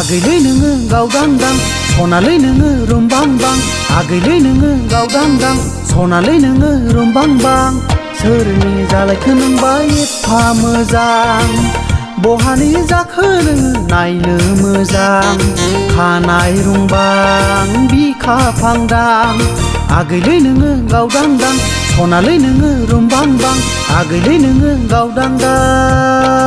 आगैलै नोङो गावदांदां सनालै नोङो रुमबांबां आगैलै नोङो गावदांदां सनालै नोङो रुमबांबां सोरनि जालायखो नोंबा एफा मोजां बहानि जाखो नोङो नायनो मोजां खानाय रुंबां बिखा फांदां आगैलै नोङो गावदांदां सनालै नोङो रुमबांबां आगैलै नोङो गावदांदां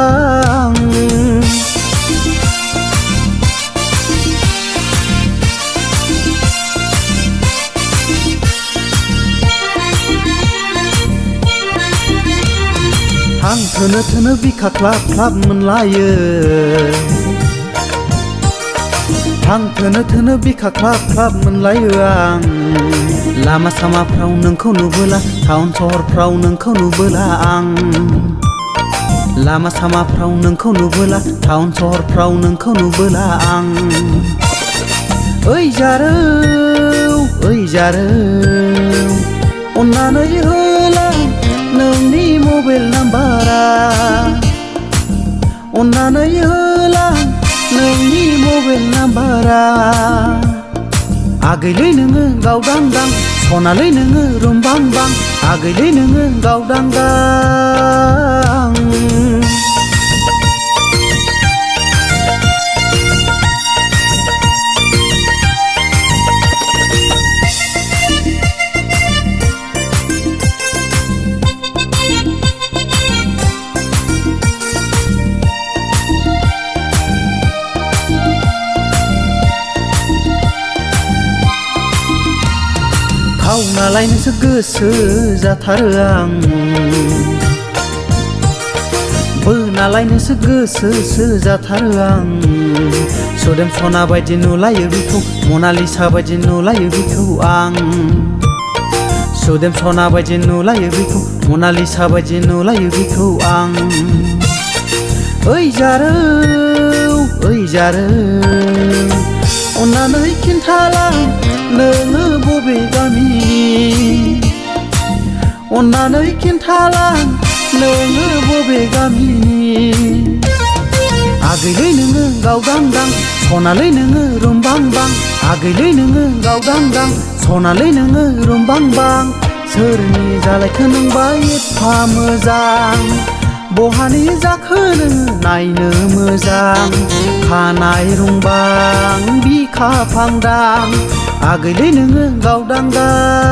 हां थोनो थोनो बिखा ख्लाब ख्लाब मोनलायो हां थोनो थोनो बिखा ख्लाब ख्लाब मोनलायो आं लामा सामाफ्राव नोंखौ नुबोला टाउन सहरफ्राव नोंखौ नुबोला आं लामा सामाफ्राव नोंखौ नुबोला टाउन सहरफ्राव नोंखौ नुबोला आं ओइ जारौ अन्नानै होला नोंनि मबाइल नाम्बारा अन्नानै होला नोंनि मबाइल नाम्बारा आगैलै नोङो गावदांदां सनालै नोङो रुमबांबां आगैलै नोङो गावदांदां खावनालायनोसो गोसो जाथारो आं बोनालायनोसो गोसोसो जाथारो आं सुदेम सना बायदि नुलायो बिखौ मनालिसा बायदि नुलायो बिखौ आं सुदेम सना बायदि नुलायो बिखौ मनालिसा बायदि नुलायो बिखौ आं ओइ जारौ अन्नानै खिन्थालां नोङो बबे गामिनि अन्नानै खिन्थालां नोङो बबे गामिनि आगैलै नोङो गावदांदां सनालै नोङो रुमबांबां आगैलै नोङो गावदांदां सनालै नोङो रुमबांबां सोरनि जालायखो नोंबा एफा मोजां बहानि जाखो नोङो नायनो मोजां खानाय रुंबां बिखा फांदां आगैलै नोङो गावदांदां